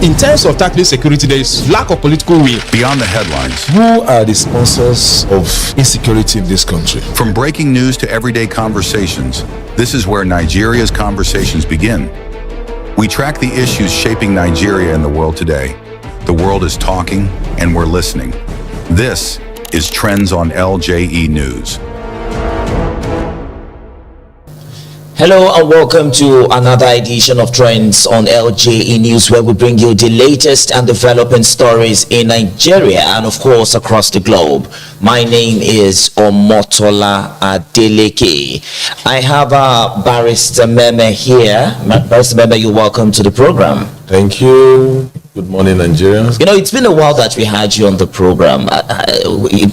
In terms of tackling security, there is lack of political will. Beyond the headlines, who are the sponsors of insecurity in this country? from breaking news to everyday conversations, this is where Nigeria's conversations begin. We track the issues shaping Nigeria and the world today. The world is talking, and we're listening. This is Trends on LJE News. Hello and welcome to another edition of Trends on LJE News, where we bring you the latest and developing stories in Nigeria and of course across the globe. My name is OMOTOLA Adeleke. I have Barrister Memeh here. Barrister Memeh, you're welcome to the program. Thank you. Good morning, Nigerians. You know, it's been a while that we had you on the program.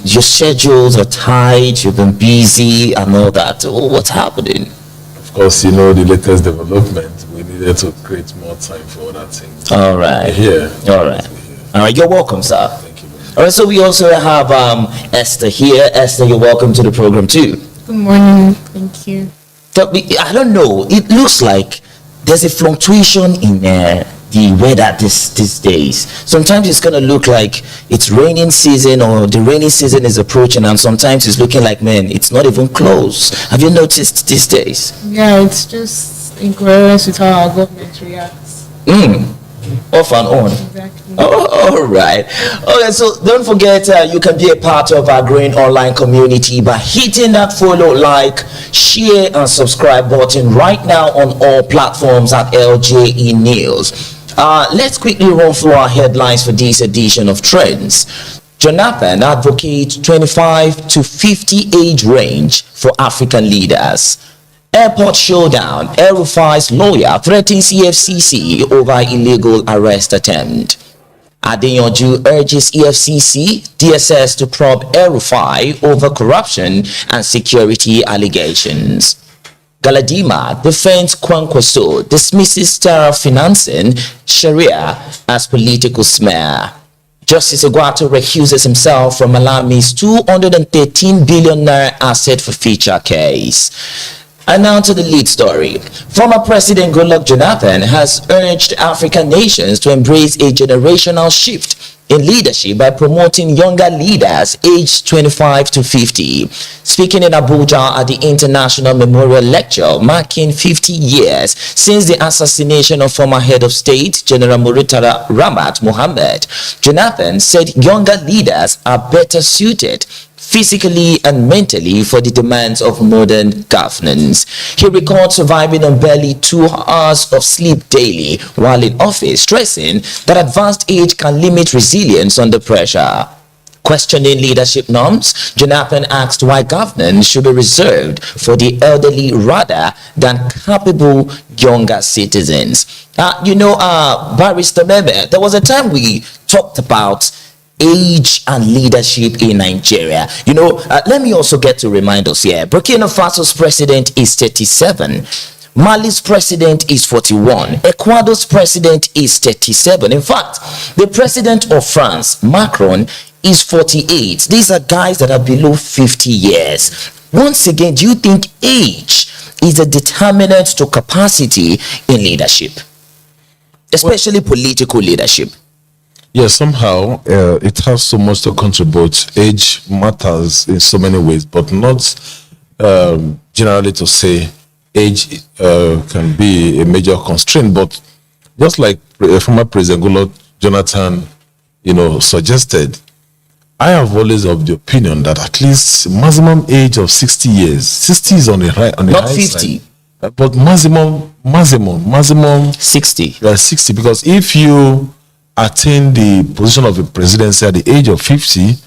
Your schedules are tight, you've been busy and all that. What's happening? Of course, you know the latest development. We needed to create more time for other things. All right. Here. All right. All right. You're welcome, sir. Thank you. All right. So we also have Esther here. Esther, you're welcome to the program too. Good morning. Thank you. So, I don't know. It looks like there's a fluctuation in the weather these days. Sometimes it's going to look like it's raining season or the rainy season is approaching, and sometimes it's looking like, man, it's not even close. Have you noticed these days? Yeah, it's just in coherence with how our government reacts. Off and on. Exactly. Oh, all right. Okay, so don't forget you can be a part of our growing online community by hitting that follow, like, share and subscribe button right now on all platforms at LJE News. Let's quickly run through our headlines for this edition of Trends. Jonathan advocates 25 to 50 age range for African leaders. Airport showdown. El-Rufai's lawyer threatens EFCC over illegal arrest attempt. Adeyanju urges EFCC, DSS to probe El-Rufai over corruption and security allegations. Galadima defends Kwankwaso, dismisses terror financing Sharia as political smear. Justice Ogwato recuses himself from Malami's 213 billion naira asset forfeiture case. And now to the lead story. Former President Goodluck Jonathan has urged African nations to embrace a generational shift in leadership by promoting younger leaders aged 25 to 50. Speaking in Abuja at the International Memorial Lecture marking 50 years since the assassination of former head of state General Murtala Ramat Mohammed, Jonathan said younger leaders are better suited physically and mentally for the demands of modern governance. He recalled surviving on barely 2 hours of sleep daily while in office, stressing that advanced age can limit resilience under pressure. Questioning leadership norms, Jonathan asked why governance should be reserved for the elderly rather than capable younger citizens. Barrister Memeh, there was a time we talked about age and leadership in Nigeria. Let me also get to remind us here. Burkina Faso's president is 37. Mali's president is 41. Ecuador's president is 37. In fact, the president of France, Macron, is 48. These are guys that are below 50 years. Once again, do you think age is a determinant to capacity in leadership, especially political leadership? Yes, somehow it has so much to contribute. Age matters in so many ways, but not generally to say age can be a major constraint. But just like former President Goodluck Jonathan, suggested, I have always of the opinion that at least maximum age of 60 years. 60 is on the high not high 50. Side. But maximum 60. 60, because if you attain the position of a presidency at the age of 50,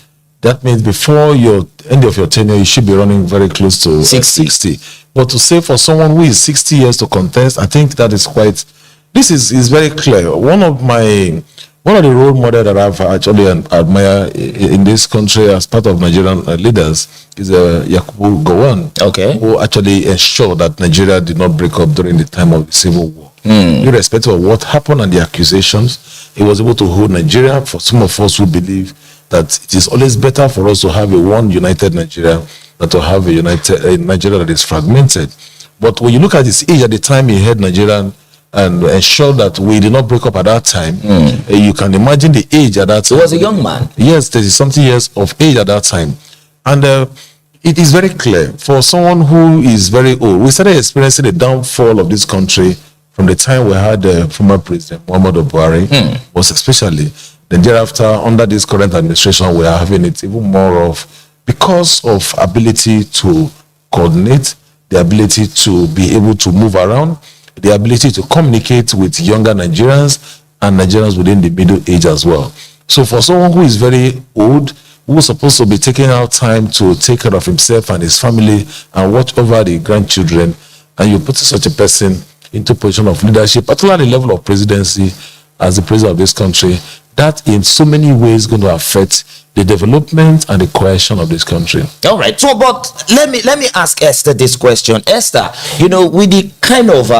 that means before your end of your tenure, you should be running very close to 60. But to say for someone who is 60 years to contest, I think that is quite. This is very clear. One of the role models that I've actually admire in this country as part of Nigerian leaders is Yakubu Gowon, who actually ensured that Nigeria did not break up during the time of the Civil War. Irrespective of what happened and the accusations, he was able to hold Nigeria. For some of us who believe that it is always better for us to have a one united Nigeria than to have a Nigeria that is fragmented. But when you look at his age at the time he had Nigerian and ensure that we did not break up at that time. You can imagine the age at that time. He was a young man. Yes, 30-something years of age at that time. And it is very clear for someone who is very old. We started experiencing the downfall of this country from the time we had former President Muhammadu Buhari, was especially. Then thereafter, under this current administration, we are having it even more of, because of ability to coordinate, the ability to be able to move around, the ability to communicate with younger Nigerians and Nigerians within the middle age as well. So for someone who is very old, who is supposed to be taking out time to take care of himself and his family and watch over the grandchildren, and you put such a person into position of leadership, particularly the level of presidency as the president of this country, that in so many ways going to affect the development and the cohesion of this country. All right. So, but let me ask Esther this question. Esther, with the kind of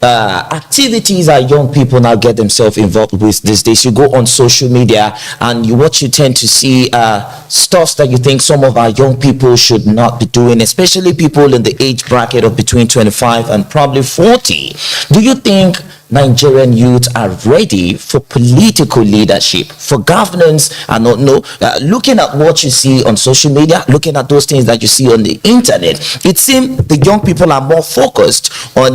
activities our young people now get themselves involved with these days, you go on social media and what you tend to see stuff that you think some of our young people should not be doing, especially people in the age bracket of between 25 and probably 40. Do you think Nigerian youth are ready for political leadership, for governance? And looking at what you see on social media, looking at those things that you see on the internet, it seems the young people are more focused on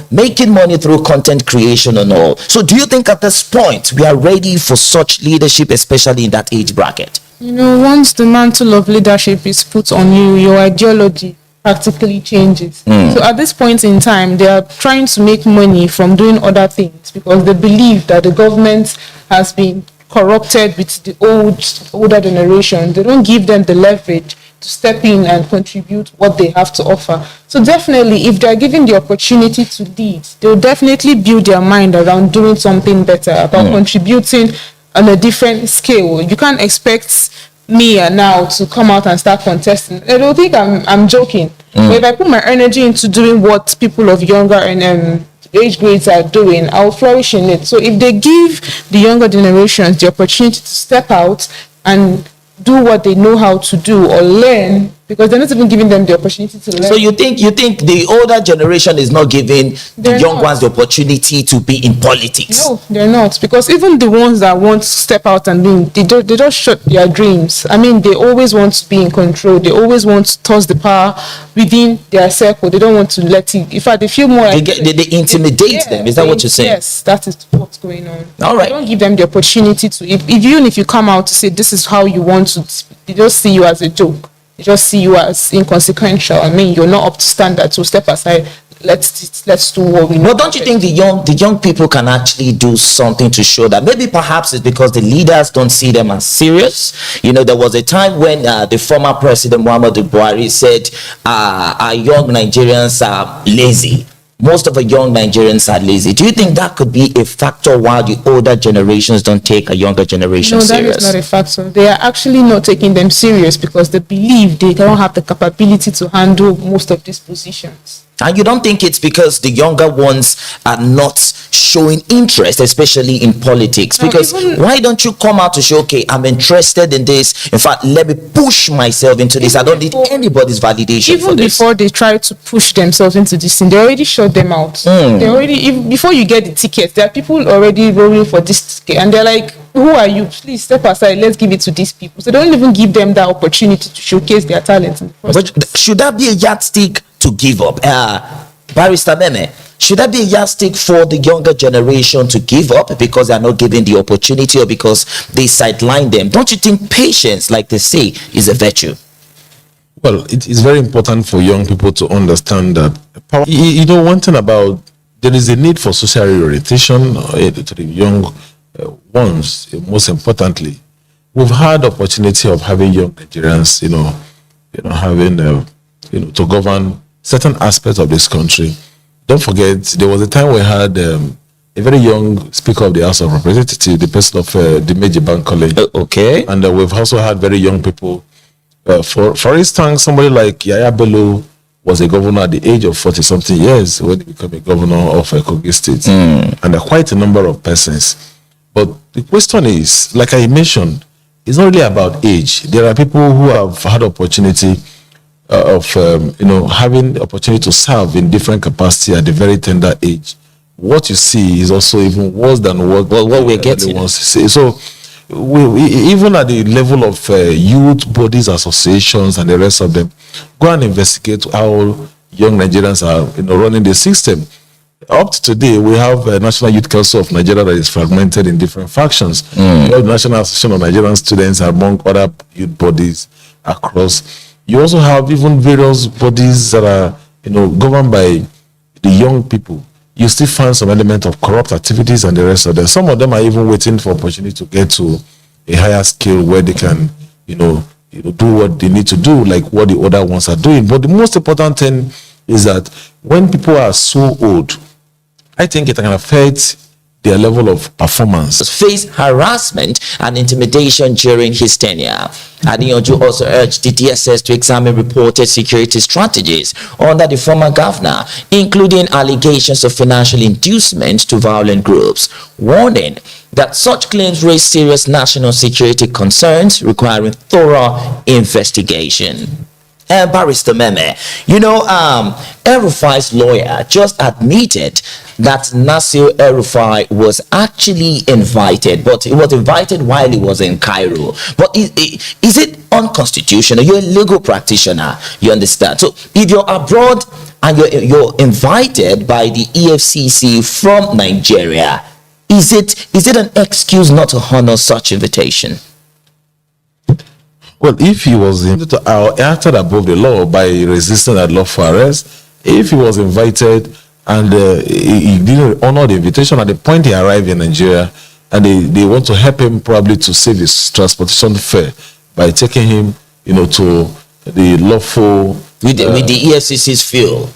making money through content creation and all. So do you think at this point we are ready for such leadership, especially in that age bracket? Once the mantle of leadership is put on you, your ideology practically changes. So at this point in time, they are trying to make money from doing other things because they believe that the government has been corrupted with the older generation. They don't give them the leverage to step in and contribute what they have to offer. So definitely, if they're given the opportunity to lead, they'll definitely build their mind around doing something better, about contributing on a different scale. You can't expect me now to come out and start contesting. I don't think I'm joking. But if I put my energy into doing what people of younger and age grades are doing, I'll flourish in it. So if they give the younger generations the opportunity to step out and do what they know how to do or learn, because they're not even giving them the opportunity to learn. So you think the older generation is not giving the young ones the opportunity to be in politics? No, they're not, because even the ones that want to step out and they just shut their dreams. I mean, they always want to be in control. They always want to toss the power within their circle. They don't want to let it. In fact, they feel more. They intimidate them. Is that what you're saying? Yes, that is what's going on. All right. They don't give them the opportunity to. Even if you come out to say this is how you want to, they just see you as a joke. They just see you as inconsequential. I mean, you're not up to standard, so step aside. Let's do what we know. Well, don't you think the young people can actually do something to show that? Maybe perhaps it's because the leaders don't see them as serious. There was a time when the former president Muhammadu Buhari said our young Nigerians are lazy. Most of the young Nigerians are lazy. Do you think that could be a factor why the older generations don't take a younger generation serious? No, that is not a factor. They are actually not taking them serious because they believe they don't have the capability to handle most of these positions. And you don't think it's because the younger ones are not showing interest, especially in politics? Because why don't you come out to show, okay, I'm interested in this. In fact, let me push myself into this. I don't need anybody's validation for this. Even before they try to push themselves into this thing, they already shut them out. They already, before you get the ticket, there are people already rolling for this ticket. And they're like, who are you? Please step aside. Let's give it to these people. So they don't even give them that opportunity to showcase their talent in the first place. Should that be a yardstick to give up? Barrister Memeh, should that be a yardstick for the younger generation to give up because they are not given the opportunity or because they sideline them? Don't you think patience, like they say, is a virtue? Well, it is very important for young people to understand that power. One thing about there is a need for social reorientation to the young ones. Most importantly, we've had opportunity of having young Nigerians, having to govern certain aspects of this country. Don't forget, there was a time we had a very young Speaker of the House of Representatives, the person of the Deji Adeyanju. Okay. And we've also had very young people. For instance, somebody like Yaya Bello was a governor at the age of 40-something years when he became a governor of Kogi State. And quite a number of persons. But the question is, like I mentioned, it's not really about age. There are people who have had opportunity of having the opportunity to serve in different capacity at a very tender age. what you see is also even worse than what we're getting. They want to say. So, we even at the level of youth bodies, associations, and the rest of them, go and investigate how young Nigerians are, running the system. Up to today, we have a National Youth Council of Nigeria that is fragmented in different factions. We have the National Association of Nigerian Students, among other youth bodies across. You also have even various bodies that are, governed by the young people. You still find some element of corrupt activities and the rest of them. Some of them are even waiting for opportunity to get to a higher scale where they can, do what they need to do, like what the other ones are doing. But the most important thing is that when people are so old, I think it can affect their level of performance. Face harassment and intimidation during his tenure. Adeyanju also urged the DSS to examine reported security strategies under the former governor, including allegations of financial inducement to violent groups, warning that such claims raise serious national security concerns requiring thorough investigation. Barrister Memeh, El-Rufai's lawyer just admitted that Nasir El-Rufai was actually invited, but he was invited while he was in Cairo. But is it unconstitutional? You're a legal practitioner, you understand. So if you're abroad and you're invited by the EFCC from Nigeria, is it an excuse not to honor such invitation? Well, if he was acted above the law by resisting that lawful arrest, if he was invited and he didn't honor the invitation at the point he arrived in Nigeria, and they want to help him probably to save his transportation fare by taking him, to the lawful with the EFCC's fuel,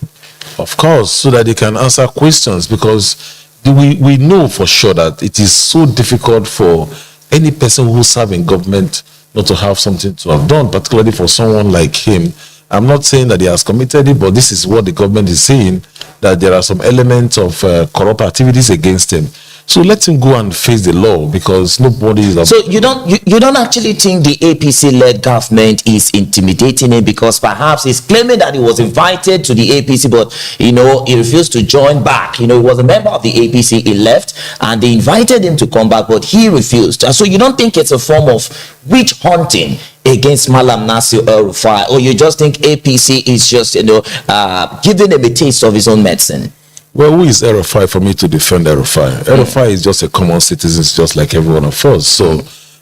of course, so that they can answer questions, because we know for sure that it is so difficult for any person who serves in government not to have something to have done, particularly for someone like him. I'm not saying that he has committed it, but this is what the government is saying, that there are some elements of corrupt activities against him. So let him go and face the law, because nobody is... So you don't actually think the APC-led government is intimidating him, because perhaps he's claiming that he was invited to the APC, but he refused to join back. He was a member of the APC, he left, and they invited him to come back, but he refused. So you don't think it's a form of witch hunting against Malam Nasir El-Rufai, or you just think APC is just giving him a taste of his own medicine? Well, who is El-Rufai for me to defend El-Rufai? El-Rufai is just a common citizen, just like every one of us. So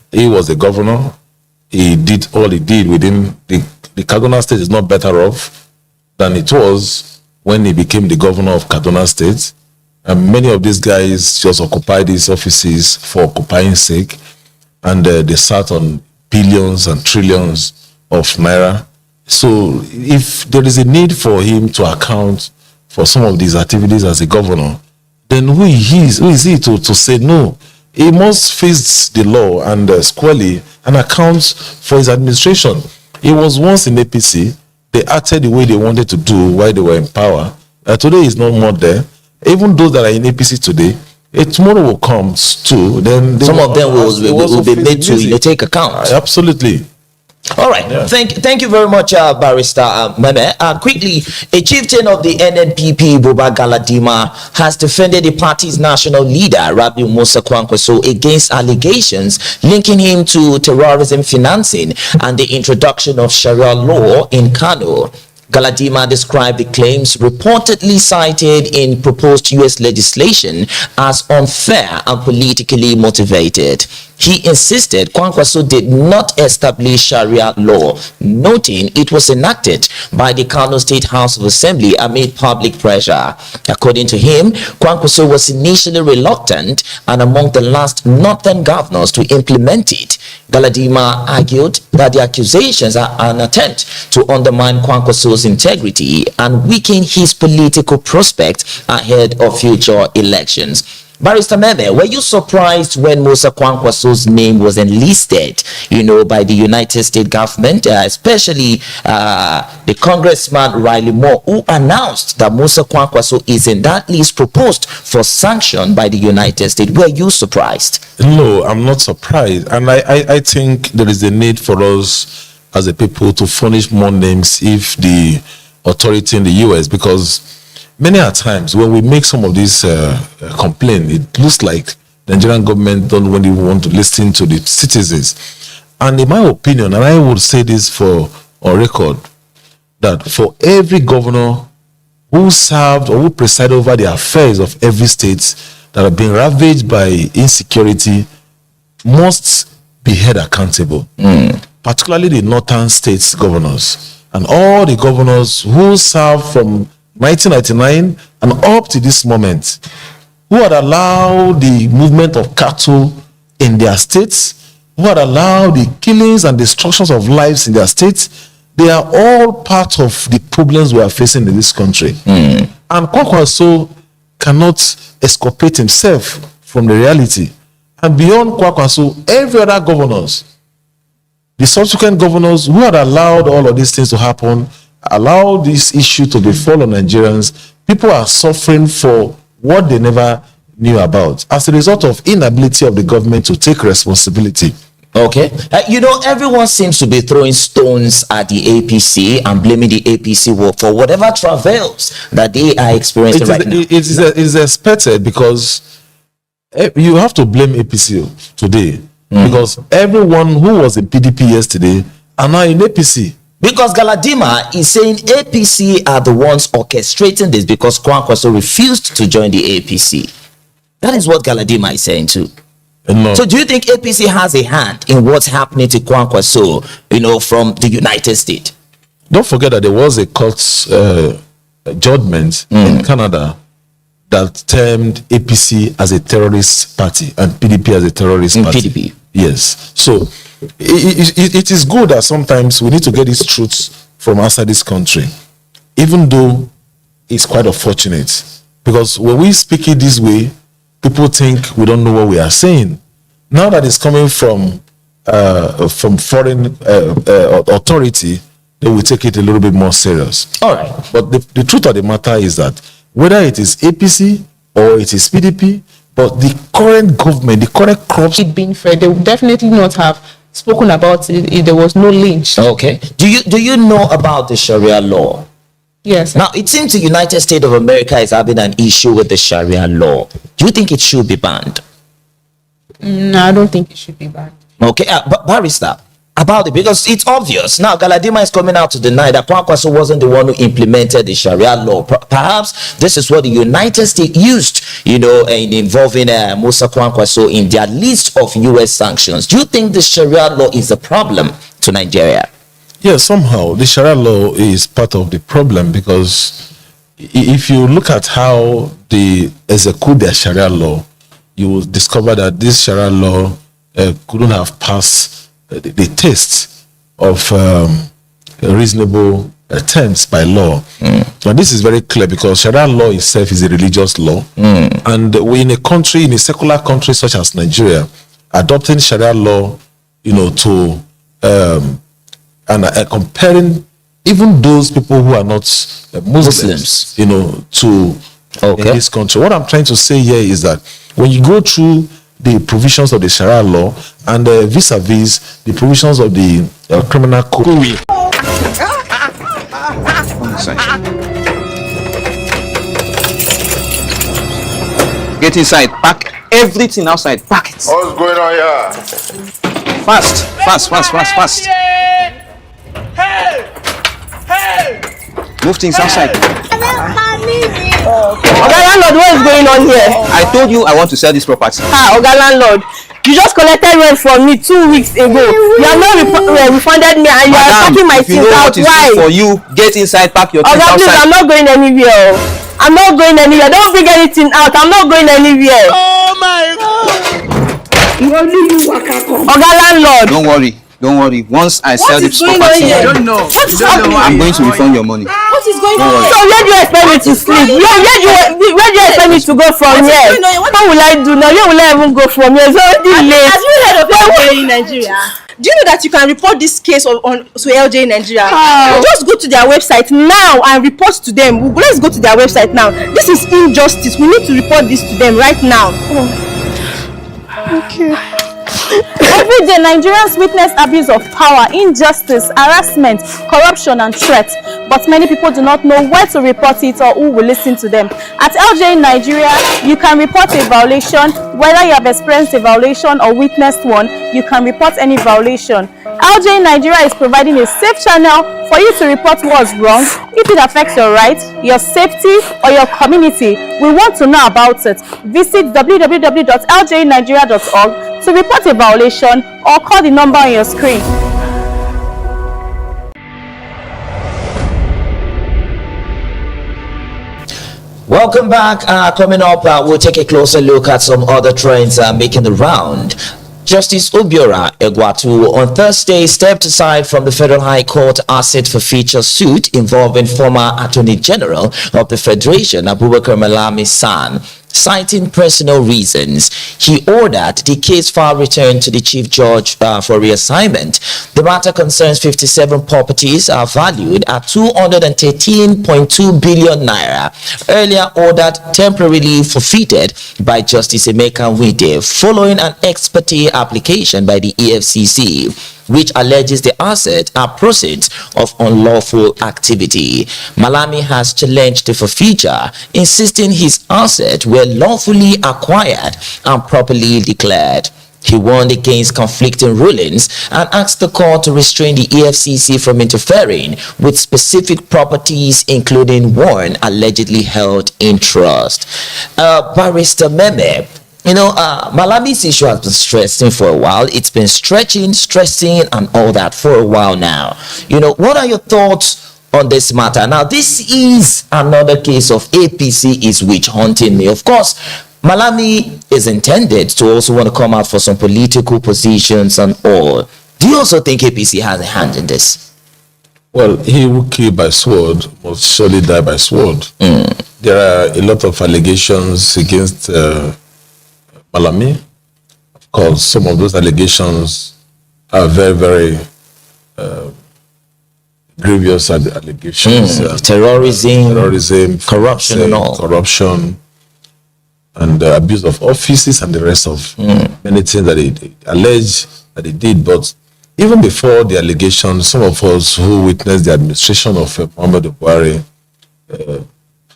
he was the governor. He did all he did within the Kaduna State is not better off than it was when he became the governor of Kaduna State. And many of these guys just occupied these offices for occupying sake, and they sat on billions and trillions of naira. So if there is a need for him to account for some of these activities as a governor, then who is he to say no? He must face the law and squarely and account for his administration. He was once in APC. They acted the way they wanted to do while they were in power. Today is no more there. Even those that are in APC today, tomorrow will come too. Then some of them will be made to take account. Absolutely. All right. Yeah. Thank you very much, Barrister Memeh. Quickly, a chieftain of the NNPP, Buba Galadima, has defended the party's national leader, Rabiu Musa Kwankwaso, against allegations linking him to terrorism financing and the introduction of Sharia law in Kano. Galadima described the claims reportedly cited in proposed U.S. legislation as unfair and politically motivated. He insisted Kwankwaso did not establish Sharia law, noting it was enacted by the Kano State House of Assembly amid public pressure. According to him, Kwankwaso was initially reluctant and among the last northern governors to implement it. Galadima argued that the accusations are an attempt to undermine Kwankwaso's integrity and weaken his political prospects ahead of future elections. Barrister Memeh, were you surprised when Musa Kwankwaso's name was enlisted, by the United States government, especially the Congressman Riley Moore, who announced that Musa Kwankwaso is in that list proposed for sanction by the United States? Were you surprised? No, I'm not surprised. And I think there is a need for us as a people to furnish more names if the authority in the U.S., because many a times when we make some of these complaints, it looks like the Nigerian government don't really want to listen to the citizens. And in my opinion, and I would say this for on record, that for every governor who served or who presided over the affairs of every state that have been ravaged by insecurity must be held accountable, particularly the northern states governors and all the governors who served from 1999 and up to this moment, who had allowed the movement of cattle in their states, who had allowed the killings and destructions of lives in their states. They are all part of the problems we are facing in this country. And Kwakwanso cannot exculpate himself from the reality. And beyond Kwakwanso, every other governors, the subsequent governors who had allowed all of these things to happen, allowed this issue to befall on Nigerians, people are suffering for what they never knew about as a result of inability of the government to take responsibility. Okay. Everyone seems to be throwing stones at the APC and blaming the APC for whatever travails that they are experiencing right now. It is expected, because you have to blame APC today, because everyone who was in PDP yesterday are now in APC. Because Galadima is saying APC are the ones orchestrating this because Kwankwaso refused to join the APC. That is what Galadima is saying too. No. So do you think APC has a hand in what's happening to Kwankwaso, from the United States? Don't forget that there was a court judgment in Canada that termed APC as a terrorist party and PDP as a terrorist party. PDP. Yes. So it is good that sometimes we need to get these truths from outside this country, even though it's quite unfortunate. Because when we speak it this way, people think we don't know what we are saying. Now that it's coming from foreign authority, they will take it a little bit more serious. All right. But the truth of the matter is that whether it is APC or it is PDP, but the current government, the current crops... It being fair, they would definitely not have spoken about it if there was no lynch. Okay. Do you know about the Sharia law? Yes. Now, it seems the United States of America is having an issue with the Sharia law. Do you think it should be banned? No, I don't think it should be banned. Okay, but Barrister, about it, because it's obvious. Now, Galadima is coming out to deny that Kwankwaso wasn't the one who implemented the Sharia law. Perhaps this is what the United States used, in involving Musa Kwankwaso in their list of U.S. sanctions. Do you think the Sharia law is a problem to Nigeria? Yeah, somehow the Sharia law is part of the problem, because if you look at how they execute their Sharia law, you will discover that this Sharia law couldn't have passed the test of reasonable terms by law. And this is very clear, because Sharia law itself is a religious law. And we in a secular country such as Nigeria, adopting Sharia law, to and comparing even those people who are not Muslims, to in this country. What I'm trying to say here is that when you go through the provisions of the Sharia law and vis-a-vis the provisions of the criminal code. Get inside, pack everything outside, pack it. What's going on here? Fast. Hey! Move things outside. Oga landlord, what is going on here? I told you I want to sell this property. Oga landlord, you just collected rent from me 2 weeks ago. You have not refunded me, and you are packing my things out. Why? For you, get inside, pack your things outside. Please, I'm not going anywhere. Don't bring anything out. I'm not going anywhere. Oh my God! Oga landlord. Don't worry. Once I sell this property, I don't know. I'm going to refund your money. What is going on? So where do you expect me to sleep? Where do you expect me to go from here? What will I do now? Where will I even go from here? It's already late. Have you heard of LJ in Nigeria? Do you know that you can report this case to LJ in Nigeria? Just go to their website now and report to them. Let's go to their website now. This is injustice. We need to report this to them right now. Okay. Every day, Nigerians witness abuse of power, injustice, harassment, corruption, and threat. But many people do not know where to report it or who will listen to them. At LJ in Nigeria, you can report a violation. Whether you have experienced a violation or witnessed one, you can report any violation. LJ in Nigeria is providing a safe channel for you to report what's wrong. If it affects your rights, your safety, or your community, we want to know about it. Visit www.ljnigeria.org to report a violation or call the number on your screen. Welcome back. Coming up, we'll take a closer look at some other trends making the round. Justice Obiora Egwatu on Thursday stepped aside from the Federal High Court asset forfeiture suit involving former Attorney General of the Federation, Abubakar Malami San. Citing personal reasons, he ordered the case file returned to the Chief Judge for reassignment. The matter concerns 57 properties valued at 213.2 billion naira, earlier ordered temporarily forfeited by Justice Emeka Nwide following an ex parte application by the EFCC, which alleges the assets are proceeds of unlawful activity. Malami has challenged the forfeiture, insisting his assets were lawfully acquired and properly declared. He warned against conflicting rulings and asked the court to restrain the EFCC from interfering with specific properties, including one allegedly held in trust. Barrister Memeh, Malami's issue has been stressing for a while. It's been stressing and all that for a while now. What are your thoughts on this matter? Now, this is another case of APC is witch hunting me. Of course, Malami is intended to also want to come out for some political positions and all. Do you also think APC has a hand in this? Well, he who killed by sword must surely die by sword. There are a lot of allegations against Malami. Of course, some of those allegations are very, very grievous allegations. Terrorism, corruption, and all. Corruption, and abuse of offices, and the rest of many things that he alleged that he did. But even before the allegations, some of us who witnessed the administration of Muhammadu Buhari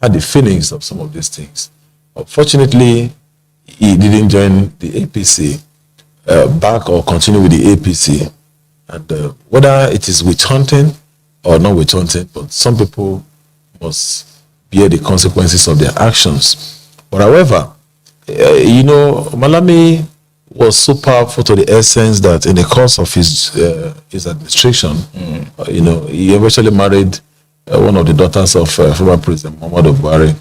had the feelings of some of these things. Unfortunately, he didn't join the APC back or continue with the APC. And whether it is witch hunting or not witch hunting, but some people must bear the consequences of their actions. But however, Malami was so powerful to the essence that in the course of his administration, he eventually married one of the daughters of former President Muhammadu Buhari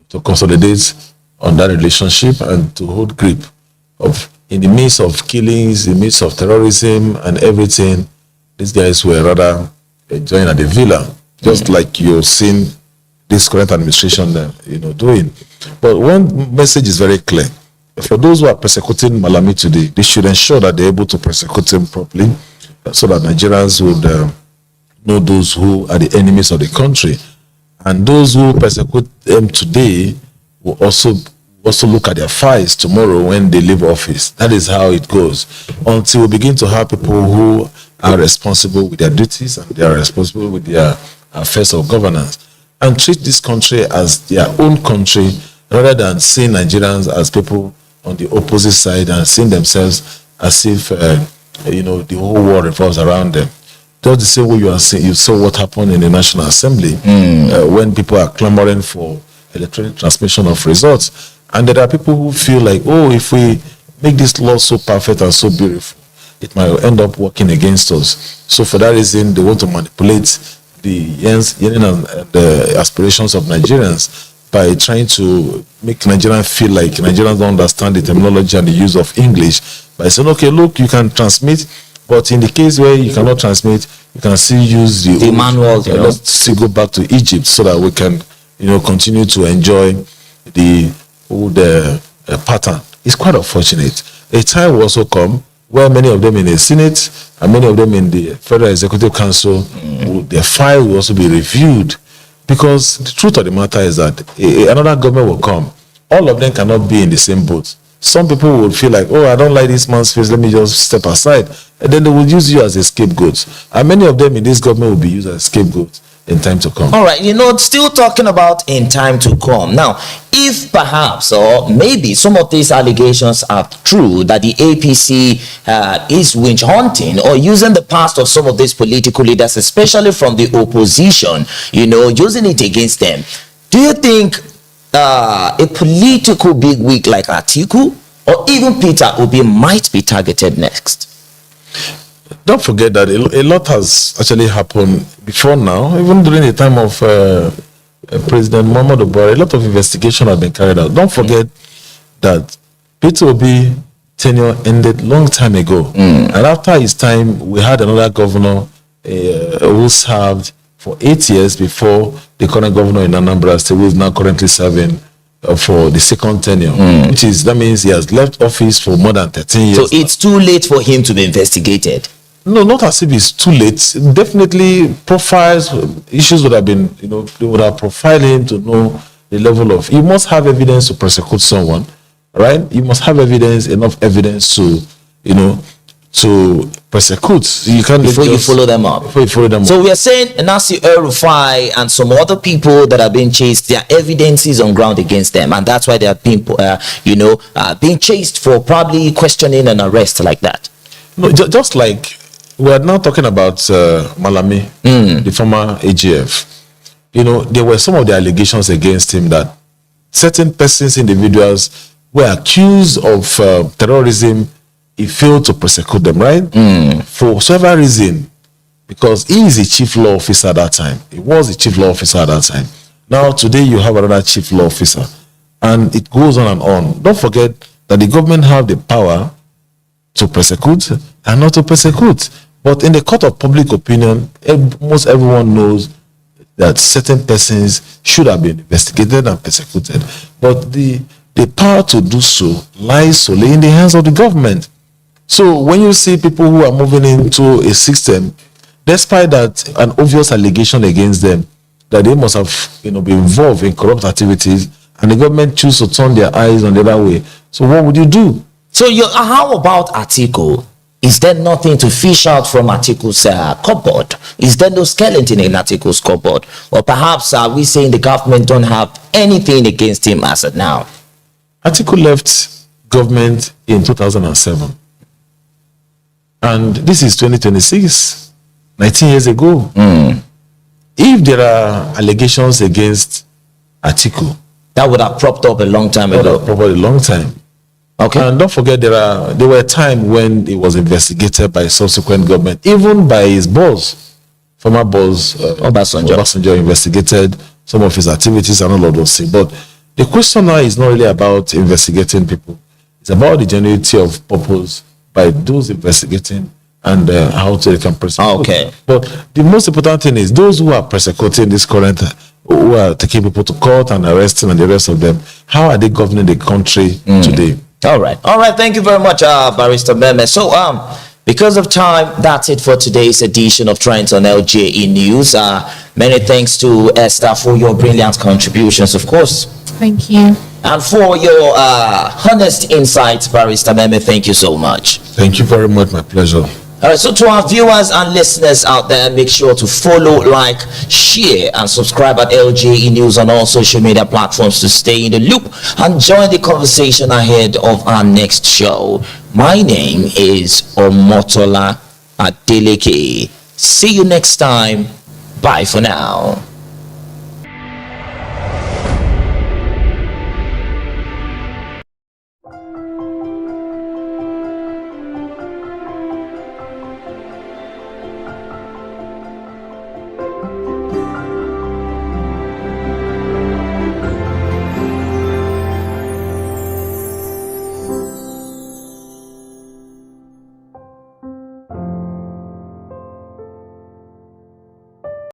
to consolidate on that relationship and to hold grip of in the midst of killings, in the midst of terrorism and everything. These guys were rather enjoying at the villa, just like you've seen this current administration doing. But one message is very clear. For those who are persecuting Malami today, they should ensure that they're able to persecute him properly so that Nigerians would know those who are the enemies of the country. And those who persecute them today will also look at their files tomorrow when they leave office. That is how it goes. Until we begin to have people who are responsible with their duties and they are responsible with their affairs of governance and treat this country as their own country rather than seeing Nigerians as people on the opposite side and seeing themselves as if the whole world revolves around them. Just the same way you saw what happened in the National Assembly when people are clamoring for electronic transmission of results. And there are people who feel like, if we make this law so perfect and so beautiful, it might end up working against us. So for that reason, they want to manipulate the yearning and the aspirations of Nigerians by trying to make Nigerians feel like Nigerians don't understand the terminology and the use of English by saying, okay, look, you can transmit, but in the case where you cannot transmit, you can still use the manual. Let's still go back to Egypt so that we can, continue to enjoy the pattern. It's quite unfortunate. A time will also come where many of them in the Senate and many of them in the Federal Executive Council, their file will also be reviewed. Because the truth of the matter is that another government will come. All of them cannot be in the same boat. some people would feel like, oh, I don't like this man's face, let me just step aside. And then they would use you as a scapegoat. And many of them in this government will be used as scapegoats in time to come. All right, still talking about in time to come. Now, if perhaps or maybe some of these allegations are true, that the APC is witch hunting or using the past of some of these political leaders, especially from the opposition, using it against them, do you think a political bigwig like Atiku or even Peter Obi might be targeted next? Don't forget that a lot has actually happened before now, even during the time of President Muhammadu Buhari. A lot of investigation have been carried out. Don't forget that Peter Obi tenure ended long time ago. And after his time, we had another governor who served for 8 years before the current governor in Anambra State, who is now currently serving for the second tenure, that means he has left office for more than 13 years. So it's too late for him to be investigated? No, not as if it's too late. Definitely profiles, issues would have been, they would have profiled him to know the level of, you must have evidence to prosecute someone, right? You must have enough evidence to, to prosecute. You can't before you follow them up. So we are saying Nasir El-Rufai and some other people that are being chased, their evidence is on ground against them, and that's why they are being, being chased for probably questioning and arrest like that. No, just like we are now talking about Malami, the former AGF. There were some of the allegations against him that certain persons, individuals, were accused of terrorism. He failed to prosecute them, right? For several reasons. Because he is a chief law officer at that time. He was a chief law officer at that time. Now, today, you have another chief law officer. And it goes on and on. Don't forget that the government have the power to prosecute and not to prosecute. But in the court of public opinion, most everyone knows that certain persons should have been investigated and persecuted. But the power to do so lies solely in the hands of the government. So when you see people who are moving into a system, despite that an obvious allegation against them, that they must have been involved in corrupt activities, and the government choose to turn their eyes on the other way. So what would you do? So how about Atiku? Is there nothing to fish out from Atiku's cupboard? Is there no skeleton in Atiku's cupboard? Or perhaps are we saying the government don't have anything against him as of now? Atiku left government in 2007. And this is 2026, 19 years ago. If there are allegations against Atiku, that would have propped up a long time ago. Probably a long time. Okay. And don't forget, there were times when it was investigated by subsequent government, even by his boss, former boss, Obasanjo investigated some of his activities and all of those things. But the question now is not really about investigating people. It's about the genuinity of purpose by those investigating and how they can prosecute. Okay. But the most important thing is those who are prosecuting this current, who are taking people to court and arresting and the rest of them, how are they governing the country today? All right. Thank you very much, Barrister Memeh. So, because of time, that's it for today's edition of Trends on LJE News. Many thanks to Esther for your brilliant contributions, of course. Thank you. And for your honest insights, Barrister Memeh, thank you so much. Thank you very much. My pleasure. All right, so to our viewers and listeners out there, make sure to follow, like, share, and subscribe at LJE News on all social media platforms to stay in the loop and join the conversation ahead of our next show. My name is OMOTOLA Adeleke. See you next time. Bye for now.